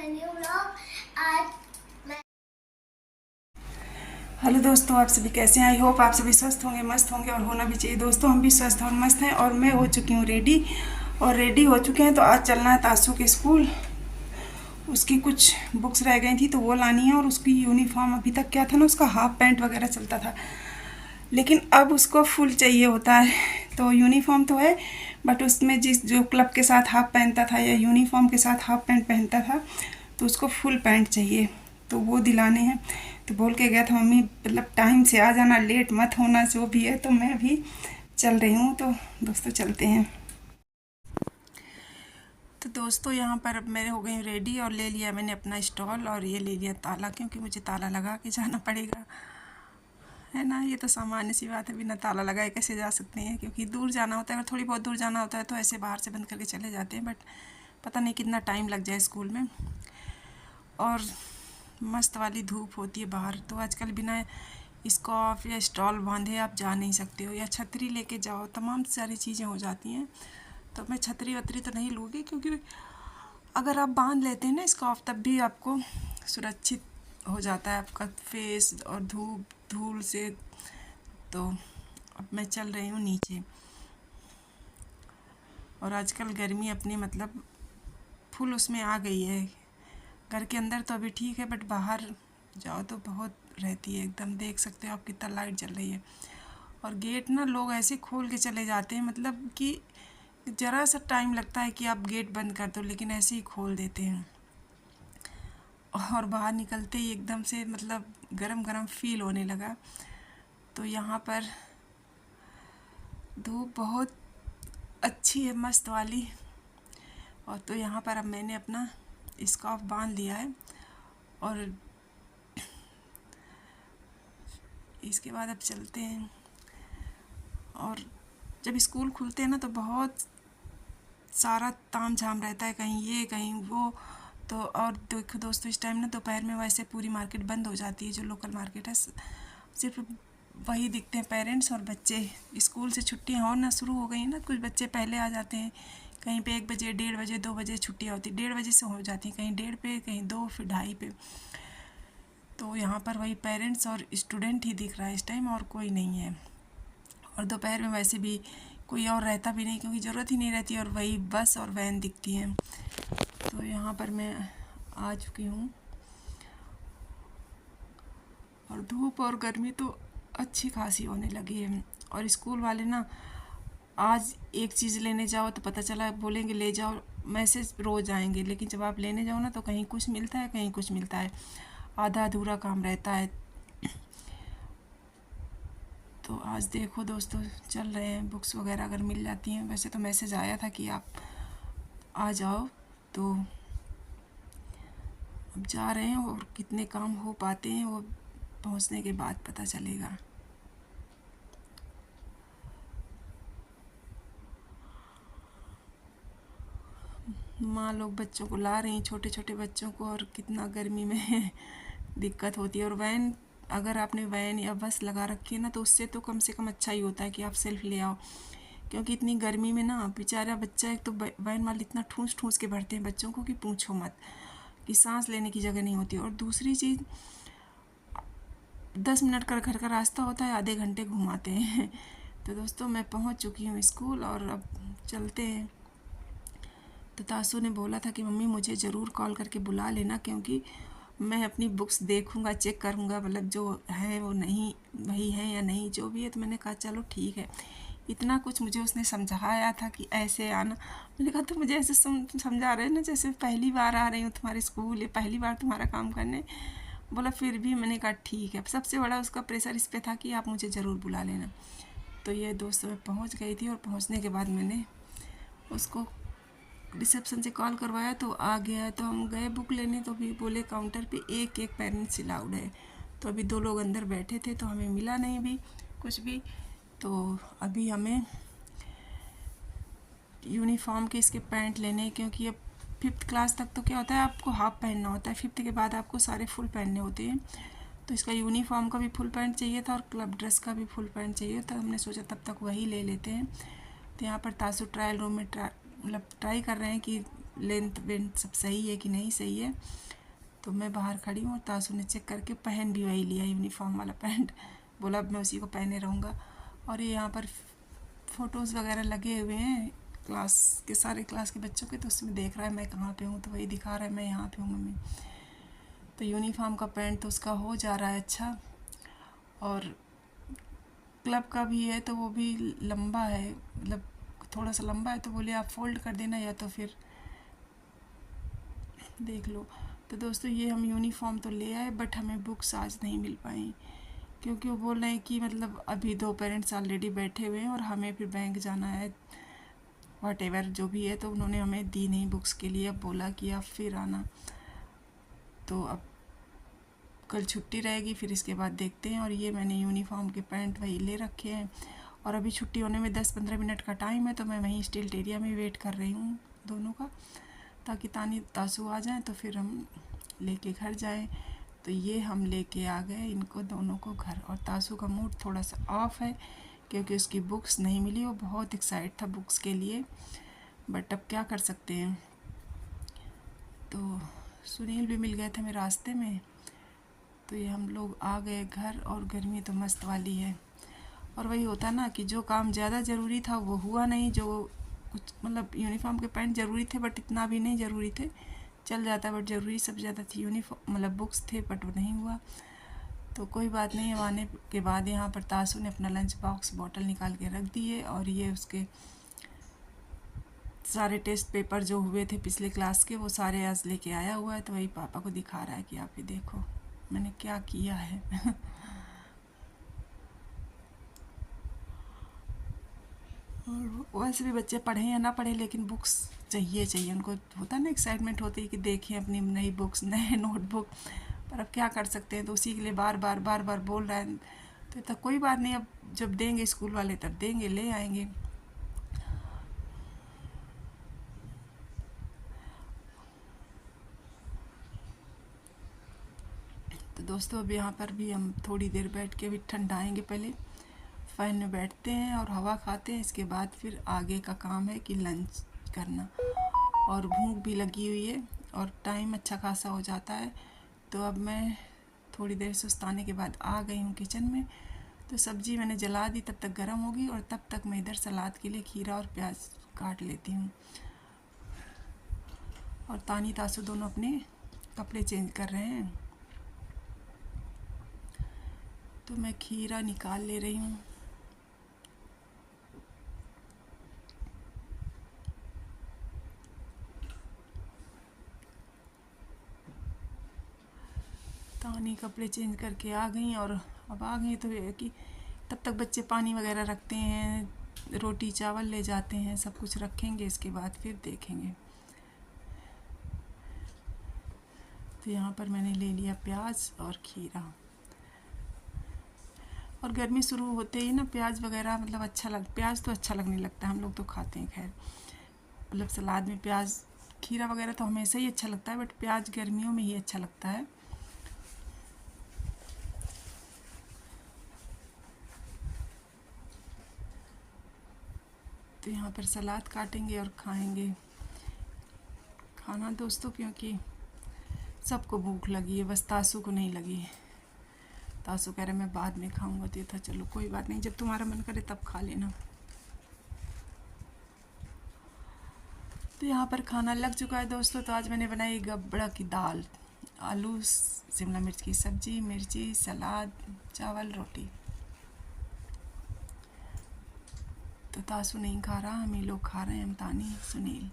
New vlog. आज hello दोस्तों, आप सभी कैसे हैं? आई होप आप सभी स्वस्थ होंगे, मस्त होंगे और होना भी चाहिए। दोस्तों, हम भी स्वस्थ और मस्त हैं और मैं हो चुकी हूँ रेडी और रेडी हो चुके हैं। तो आज चलना है तासू के स्कूल। उसकी कुछ बुक्स रह गई थी तो वो लानी है और उसकी यूनिफॉर्म अभी तक क्या था ना, उसका हाफ पैंट वगैरह चलता था, लेकिन अब उसको फुल चाहिए होता है। तो यूनिफॉर्म तो है बट उसमें जो क्लब के साथ हाफ पहनता था या यूनिफॉर्म के साथ हाफ पैंट पहनता था तो उसको फुल पैंट चाहिए, तो वो दिलाने हैं। तो बोल के गया था मम्मी मतलब टाइम से आ जाना, लेट मत होना, जो भी है। तो मैं भी चल रही हूँ। तो दोस्तों चलते हैं। तो दोस्तों यहाँ पर अब मैं हो गई रेडी और ले लिया मैंने अपना स्टॉल और ये ले लिया ताला, क्योंकि मुझे ताला लगा के जाना पड़ेगा, है ना। ये तो सामान्य सी बात है, बिना ताला लगाए कैसे जा सकते हैं, क्योंकि दूर जाना होता है। अगर थोड़ी बहुत दूर जाना होता है तो ऐसे बाहर से बंद करके चले जाते हैं, बट पता नहीं कितना टाइम लग जाए स्कूल में। और मस्त वाली धूप होती है बाहर, तो आजकल बिना स्कार्फ या स्टॉल बांधे आप जा नहीं सकते हो, या छतरी लेके जाओ, तमाम सारी चीज़ें हो जाती हैं। तो मैं छतरी वतरी तो नहीं लूँगी, क्योंकि अगर आप बांध लेते हैं ना स्कार्फ तब भी आपको सुरक्षित हो जाता है आपका फेस और धूल से। तो अब मैं चल रही हूँ नीचे, और आजकल गर्मी अपने मतलब फुल उसमें आ गई है। घर के अंदर तो अभी ठीक है, बट बाहर जाओ तो बहुत रहती है एकदम। देख सकते हो आप कितना लाइट जल रही है। और गेट ना लोग ऐसे खोल के चले जाते हैं, मतलब कि ज़रा सा टाइम लगता है कि आप गेट बंद कर दो, लेकिन ऐसे ही खोल देते हैं। और बाहर निकलते ही एकदम से मतलब गरम गरम फील होने लगा। तो यहाँ पर धूप बहुत अच्छी है, मस्त वाली। और तो यहाँ पर अब मैंने अपना स्कार्फ बांध लिया है, और इसके बाद अब चलते हैं। और जब स्कूल खुलते हैं ना तो बहुत सारा ताम झाम रहता है, कहीं ये कहीं वो। तो और देखो दोस्तों, इस टाइम ना दोपहर में वैसे पूरी मार्केट बंद हो जाती है, जो लोकल मार्केट है। सिर्फ वही दिखते हैं पेरेंट्स और बच्चे। स्कूल से छुट्टियां होना शुरू हो गई ना, कुछ बच्चे पहले आ जाते हैं। कहीं पे 1 बजे, 1:30 बजे, 2 बजे छुट्टियां होती, 1:30 बजे से हो जाती हैं, कहीं 1:30 पे, कहीं 2, फिर 2:30 पे। तो यहाँ पर वही पेरेंट्स और स्टूडेंट ही दिख रहा है इस टाइम, और कोई नहीं है। और दोपहर में वैसे भी कोई और रहता भी नहीं, क्योंकि ज़रूरत ही नहीं रहती, और वही बस और वैन दिखती हैं। तो यहाँ पर मैं आ चुकी हूँ, और धूप और गर्मी तो अच्छी खासी होने लगी है। और स्कूल वाले ना, आज एक चीज़ लेने जाओ तो पता चला बोलेंगे ले जाओ, मैसेज रोज़ आएंगे, लेकिन जब आप लेने जाओ ना तो कहीं कुछ मिलता है, कहीं कुछ मिलता है, आधा अधूरा काम रहता है। तो आज देखो दोस्तों, चल रहे हैं, बुक्स वगैरह अगर मिल जाती हैं। वैसे तो मैसेज आया था कि आप आ जाओ, तो अब जा रहे हैं, और कितने काम हो पाते हैं वो पहुंचने के बाद पता चलेगा। माँ लोग बच्चों को ला रही हैं, छोटे छोटे बच्चों को, और कितना गर्मी में दिक्कत होती है। और वैन, अगर आपने वैन या बस लगा रखी है ना, तो उससे तो कम से कम अच्छा ही होता है कि आप सेल्फ ले आओ, क्योंकि इतनी गर्मी में ना बेचारा बच्चा, एक तो वैन वाले इतना ठूस ठूस के भरते हैं बच्चों को कि पूछो मत, कि सांस लेने की जगह नहीं होती। और दूसरी चीज़, 10 मिनट का घर का रास्ता होता है, आधे घंटे घुमाते हैं। तो दोस्तों, मैं पहुंच चुकी हूँ स्कूल, और अब चलते हैं। तो तासू ने बोला था कि मम्मी मुझे ज़रूर कॉल करके बुला लेना, क्योंकि मैं अपनी बुक्स देखूंगा, चेक करूंगा, मतलब जो है वो नहीं वही है या नहीं, जो भी है। तो मैंने कहा चलो ठीक है। इतना कुछ मुझे उसने समझाया था कि ऐसे आना। मैंने कहा तो मुझे ऐसे समझा रहे हैं ना जैसे पहली बार आ रही हूँ तुम्हारे स्कूल, या पहली बार तुम्हारा काम करने। बोला फिर भी। मैंने कहा ठीक है। सबसे बड़ा उसका प्रेशर इस पे था कि आप मुझे ज़रूर बुला लेना। तो ये दोस्तों, मैं पहुँच गई थी, और पहुँचने के बाद मैंने उसको रिसेप्शन से कॉल करवाया तो आ गया। तो हम गए बुक लेने, तो भी बोले काउंटर पे एक एक पेरेंट्स अलाउड है। तो अभी 2 लोग अंदर बैठे थे, तो हमें मिला नहीं भी कुछ भी। तो अभी हमें यूनिफॉर्म के इसके पैंट लेने हैं, क्योंकि अब 5th क्लास तक तो क्या होता है, आपको हाफ पहनना होता है, 5th के बाद आपको सारे फुल पहनने होते हैं। तो इसका यूनिफॉर्म का भी फुल पैंट चाहिए था, और क्लब ड्रेस का भी फुल पैंट चाहिए था। हमने सोचा तब तक वही ले लेते हैं। तो यहाँ पर तासु ट्रायल रूम में मतलब ट्राई कर रहे हैं कि लेंथ वेंथ सब सही है कि नहीं सही है। तो मैं बाहर खड़ी हूँ और तासू ने चेक करके पहन भी वही लिया, यूनिफॉर्म वाला पैंट। बोला अब मैं उसी को पहने रहूँगा। और ये यहाँ पर फ़ोटोज़ वगैरह लगे हुए हैं क्लास के, सारे क्लास के बच्चों के। तो उसमें देख रहा है मैं कहाँ पे हूँ, तो वही दिखा रहा है मैं यहाँ पे हूँ मम्मी। तो यूनिफॉर्म का पैंट तो उसका हो जा रहा है अच्छा। और क्लब का भी है तो वो भी लंबा है, मतलब थोड़ा सा लंबा है। तो बोले आप फोल्ड कर देना या तो फिर देख लो। तो दोस्तों ये हम यूनिफॉर्म तो ले आए, बट हमें बुक्स आज नहीं मिल पाई, क्योंकि वो बोल रहे हैं कि मतलब अभी 2 पेरेंट्स ऑलरेडी बैठे हुए हैं और हमें फिर बैंक जाना है, वट एवर जो भी है। तो उन्होंने हमें दी नहीं बुक्स के लिए, अब बोला कि आप फिर आना। तो अब कल छुट्टी रहेगी, फिर इसके बाद देखते हैं। और ये मैंने यूनिफॉर्म के पैंट वही ले रखे हैं। और अभी छुट्टी होने में 10-15 मिनट का टाइम है, तो मैं वहीं स्टिल्ट एरिया में वेट कर रही हूँ दोनों का, ताकि तासू आ जाए तो फिर हम लेके घर जाएं। तो ये हम लेके आ गए इनको दोनों को घर। और तासू का मूड थोड़ा सा ऑफ है, क्योंकि उसकी बुक्स नहीं मिली। वो बहुत एक्साइट था बुक्स के लिए, बट अब क्या कर सकते हैं। तो सुनील भी मिल गए थे मेरे रास्ते में। तो ये हम लोग आ गए घर, और गर्मी तो मस्त वाली है। और वही होता ना कि जो काम ज़्यादा ज़रूरी था वो हुआ नहीं। जो कुछ मतलब यूनिफॉर्म के पैंट ज़रूरी थे, बट इतना भी नहीं ज़रूरी थे, चल जाता, बट ज़रूरी सब ज़्यादा थी। यूनिफॉर्म मतलब बुक्स थे, बट वो नहीं हुआ। तो कोई बात नहीं। अब आने के बाद यहाँ पर तासू ने अपना लंच बॉक्स बॉटल निकाल के रख दिए, और ये उसके सारे टेस्ट पेपर जो हुए थे पिछले क्लास के, वो सारे आज लेके आया हुआ है। तो वही पापा को दिखा रहा है कि आप ये देखो मैंने क्या किया है। और वैसे भी बच्चे पढ़ें या ना पढ़ें, लेकिन बुक्स चाहिए उनको। होता है ना, एक्साइटमेंट होती है कि देखें अपनी नई बुक्स, नए नोटबुक। पर अब क्या कर सकते हैं, तो उसी के लिए बार बार बोल रहा है। तो कोई बात नहीं, अब जब देंगे स्कूल वाले तब देंगे, ले आएंगे। तो दोस्तों अब यहाँ पर भी हम थोड़ी देर बैठ के भी ठंडाएंगे। पहले फ़ैन में बैठते हैं और हवा खाते हैं, इसके बाद फिर आगे का काम है कि लंच करना। और भूख भी लगी हुई है और टाइम अच्छा खासा हो जाता है। तो अब मैं थोड़ी देर सुस्ताने के बाद आ गई हूँ किचन में। तो सब्ज़ी मैंने जला दी, तब तक गर्म होगी, और तब तक मैं इधर सलाद के लिए खीरा और प्याज काट लेती हूँ। और तानी तासु दोनों अपने कपड़े चेंज कर रहे हैं। तो मैं खीरा निकाल ले रही हूँ। तानी कपड़े चेंज करके आ गई, और अब आ गई तो ये है कि तब तक बच्चे पानी वगैरह रखते हैं, रोटी चावल ले जाते हैं, सब कुछ रखेंगे, इसके बाद फिर देखेंगे। तो यहाँ पर मैंने ले लिया प्याज और खीरा। और गर्मी शुरू होते ही ना प्याज वगैरह मतलब प्याज तो अच्छा लगने लगता है, हम लोग तो खाते हैं। खैर मतलब सलाद में प्याज खीरा वगैरह तो हमेशा ही अच्छा लगता है, बट प्याज गर्मियों में ही अच्छा लगता है। तो यहाँ पर सलाद काटेंगे और खाएंगे खाना दोस्तों, क्योंकि सबको भूख लगी है, बस तासू को नहीं लगी है। तासू कह रहे मैं बाद में खाऊंगा। तो ये था चलो कोई बात नहीं, जब तुम्हारा मन करे तब खा लेना। तो यहाँ पर खाना लग चुका है दोस्तों। तो आज मैंने बनाई गबड़ा की दाल, आलू शिमला मिर्च की सब्जी, मिर्ची, सलाद, चावल, रोटी। तो तासू नहीं खा रहा, हम ही लोग खा रहे हैं, हम तानी सुनील।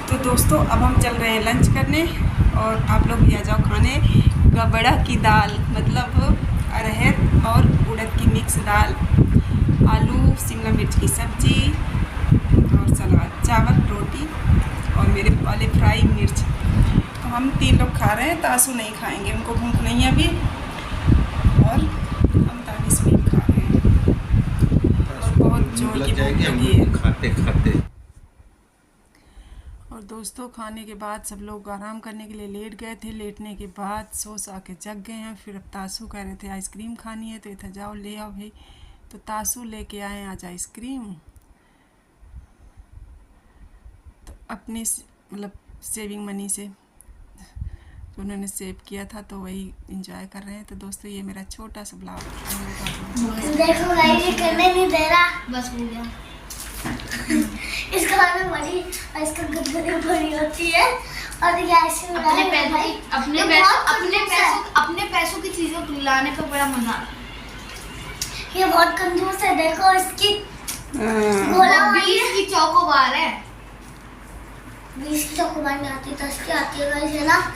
तो दोस्तों अब हम चल रहे हैं लंच करने, और आप लोग भी आ जाओ खाने। गबड़ा की दाल मतलब अरहर और उड़द की मिक्स दाल, आलू शिमला मिर्च की सब्जी और सलाद, चावल, रोटी, और मेरे वाले फ्राई मिर्च। तो हम 3 लोग खा रहे हैं, तासू नहीं खाएंगे, उनको भूख नहीं है अभी। और हम तानी सुनील खा रहे हैं, और बहुत जोर की भूख लगी है खाते खाते। और दोस्तों खाने के बाद सब लोग आराम करने के लिए लेट गए थे। लेटने के बाद सो सा के जग गए हैं। फिर अब तासू कह रहे थे आइसक्रीम खानी है, तो इधर जाओ ले आओ भाई। तो तासू लेके आए आज आइसक्रीम। तो अपनी मतलब सेविंग मनी से तो उन्होंने सेव किया था, तो वही इंजॉय कर रहे हैं। तो दोस्तों ये मेरा छोटा सा ब्लॉग देखो गाइस, ये करने नहीं दे रहा। बस हो गया। इसका वाला बड़ी और इसका गुदगुदी बड़ी होती है और ये ऐसे अपने पैसों की चीजों को लाने पे बड़ा मजा आता है। ये बहुत कंजूस है। देखो इसकी गोला वो 20 की चौकोबार है। 20 की चॉकलेट आती है, 10 की आती है गाइस, है ना।